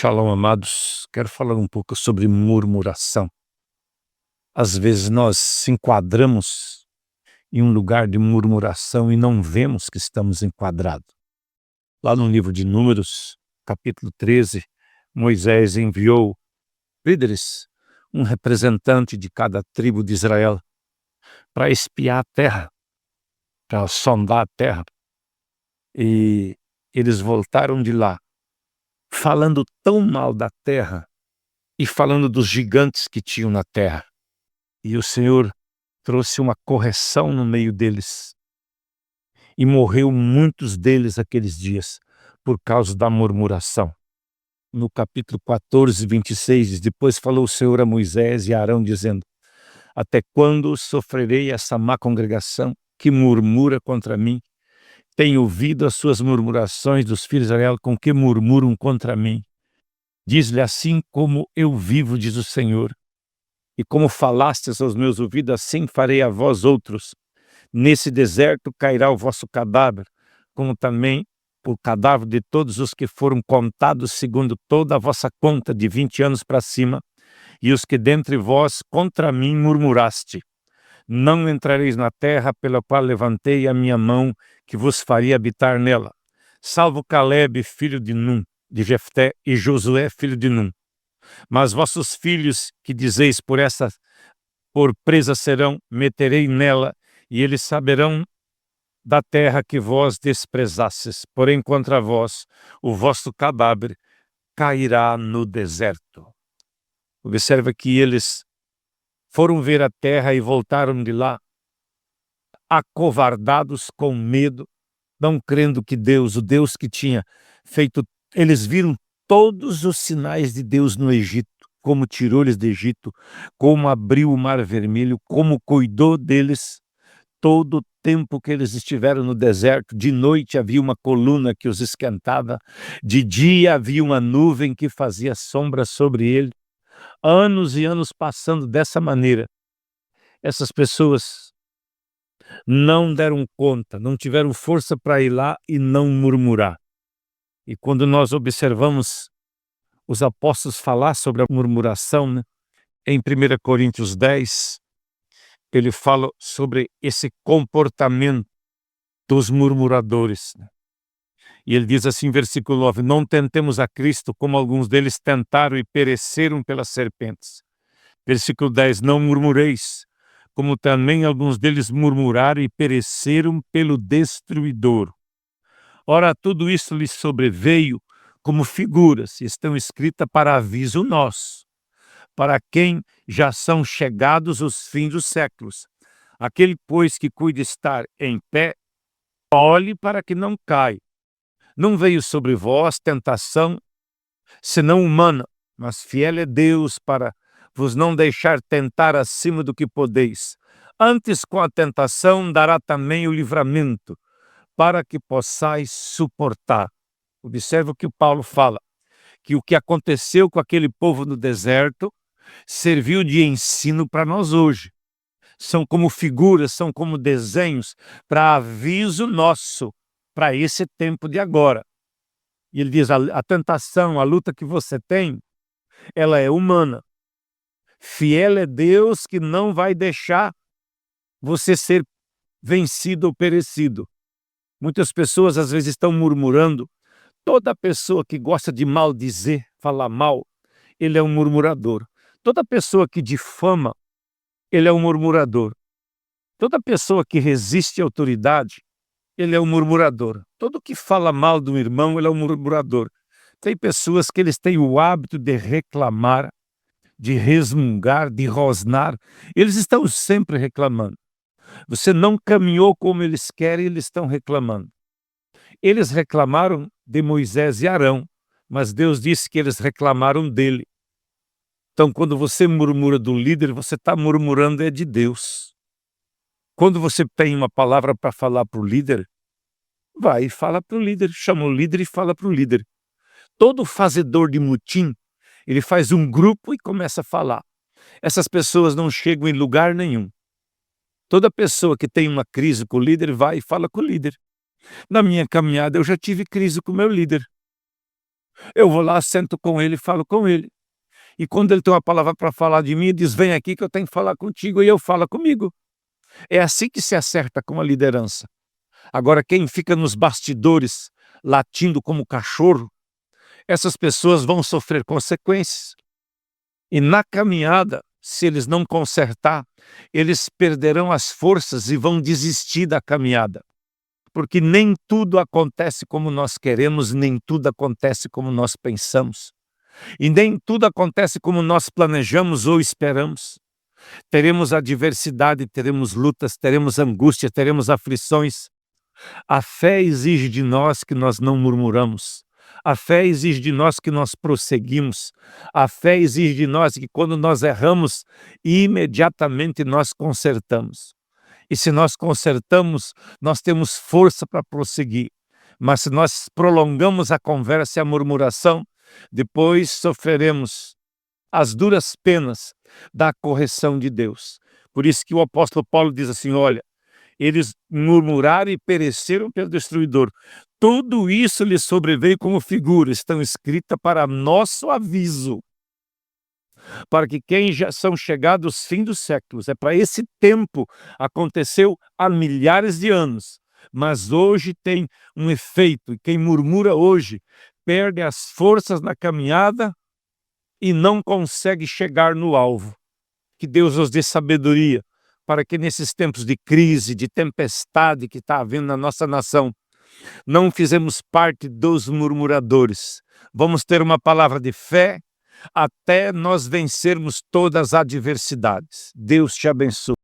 Shalom, amados. Quero falar um pouco sobre murmuração. Às vezes nós se enquadramos em um lugar de murmuração e não vemos que estamos enquadrados. Lá no livro de Números, capítulo 13, Moisés enviou líderes, um representante de cada tribo de Israel, para espiar a terra, para sondar a terra. E eles voltaram de lá, falando tão mal da terra e falando dos gigantes que tinham na terra. E o Senhor trouxe uma correção no meio deles. E morreu muitos deles aqueles dias, por causa da murmuração. No capítulo 14, 26, diz: depois falou o Senhor a Moisés e a Arão, dizendo: até quando sofrerei essa má congregação que murmura contra mim? Tenho ouvido as suas murmurações dos filhos de Israel, com que murmuram contra mim. Diz-lhe: assim como eu vivo, diz o Senhor, e como falastes aos meus ouvidos, assim farei a vós outros. Nesse deserto cairá o vosso cadáver, como também o cadáver de todos os que foram contados segundo toda a vossa conta, de 20 anos para cima, e os que dentre vós contra mim murmuraste. Não entrareis na terra pela qual levantei a minha mão, que vos faria habitar nela, salvo Calebe, filho de Nun, de Jefté, e Josué, filho de Nun. Mas vossos filhos, que dizeis por presa serão, meterei nela, e eles saberão da terra que vós desprezastes. Porém, contra vós, o vosso cadáver cairá no deserto. Observa que eles foram ver a terra e voltaram de lá, acovardados, com medo, não crendo que Deus, o Deus que tinha feito, eles viram todos os sinais de Deus no Egito, como tirou eles do Egito, como abriu o Mar Vermelho, como cuidou deles todo o tempo que eles estiveram no deserto. De noite havia uma coluna que os esquentava, de dia havia uma nuvem que fazia sombra sobre ele. Anos e anos passando dessa maneira. Essas pessoas não deram conta, não tiveram força para ir lá e não murmurar. E quando nós observamos os apóstolos falar sobre a murmuração, né? Em 1 Coríntios 10, ele fala sobre esse comportamento dos murmuradores. E ele diz assim, versículo 9, não tentemos a Cristo como alguns deles tentaram e pereceram pelas serpentes. Versículo 10, não murmureis, como também alguns deles murmuraram e pereceram pelo destruidor. Ora, tudo isso lhes sobreveio como figuras, e estão escritas para aviso nosso, para quem já são chegados os fins dos séculos. Aquele, pois, que cuida estar em pé, olhe para que não caia. Não veio sobre vós tentação, senão humana, mas fiel é Deus para vos não deixar tentar acima do que podeis. Antes, com a tentação, dará também o livramento, para que possais suportar. Observe o que o Paulo fala, que o que aconteceu com aquele povo no deserto serviu de ensino para nós hoje. São como figuras, são como desenhos para aviso nosso, para esse tempo de agora. E ele diz, a tentação, a luta que você tem, ela é humana. Fiel é Deus que não vai deixar você ser vencido ou perecido. Muitas pessoas às vezes estão murmurando. Toda pessoa que gosta de maldizer, falar mal, ele é um murmurador. Toda pessoa que difama, ele é um murmurador. Toda pessoa que resiste à autoridade, ele é um murmurador. Todo que fala mal do irmão, ele é um murmurador. Tem pessoas que eles têm o hábito de reclamar, de resmungar, de rosnar. Eles estão sempre reclamando. Você não caminhou como eles querem, eles estão reclamando. Eles reclamaram de Moisés e Arão, mas Deus disse que eles reclamaram dele. Então, quando você murmura do líder, você está murmurando de Deus. Quando você tem uma palavra para falar para o líder, vai e fala para o líder, chama o líder e fala para o líder. Todo fazedor de mutim, ele faz um grupo e começa a falar. Essas pessoas não chegam em lugar nenhum. Toda pessoa que tem uma crise com o líder vai e fala com o líder. Na minha caminhada eu já tive crise com o meu líder. Eu vou lá, sento com ele e falo com ele. E quando ele tem uma palavra para falar de mim, diz: vem aqui que eu tenho que falar contigo, e eu falo comigo. É assim que se acerta com a liderança. Agora, quem fica nos bastidores, latindo como cachorro, essas pessoas vão sofrer consequências. E na caminhada, se eles não consertar, eles perderão as forças e vão desistir da caminhada. Porque nem tudo acontece como nós queremos, nem tudo acontece como nós pensamos. E nem tudo acontece como nós planejamos ou esperamos. Teremos adversidade, teremos lutas, teremos angústia, teremos aflições. A fé exige de nós que nós não murmuramos. A fé exige de nós que nós prosseguimos. A fé exige de nós que quando nós erramos, imediatamente nós consertamos. E se nós consertamos, nós temos força para prosseguir. Mas se nós prolongamos a conversa e a murmuração, depois sofreremos as duras penas da correção de Deus. Por isso que o apóstolo Paulo diz assim, olha, eles murmuraram e pereceram pelo destruidor. Tudo isso lhes sobreveio como figura, estão escritas para nosso aviso, para que quem já são chegados os fins dos séculos, é para esse tempo, aconteceu há milhares de anos, mas hoje tem um efeito, e quem murmura hoje perde as forças na caminhada e não consegue chegar no alvo. Que Deus nos dê sabedoria, para que nesses tempos de crise, de tempestade que está havendo na nossa nação, não fizemos parte dos murmuradores. Vamos ter uma palavra de fé até nós vencermos todas as adversidades. Deus te abençoe.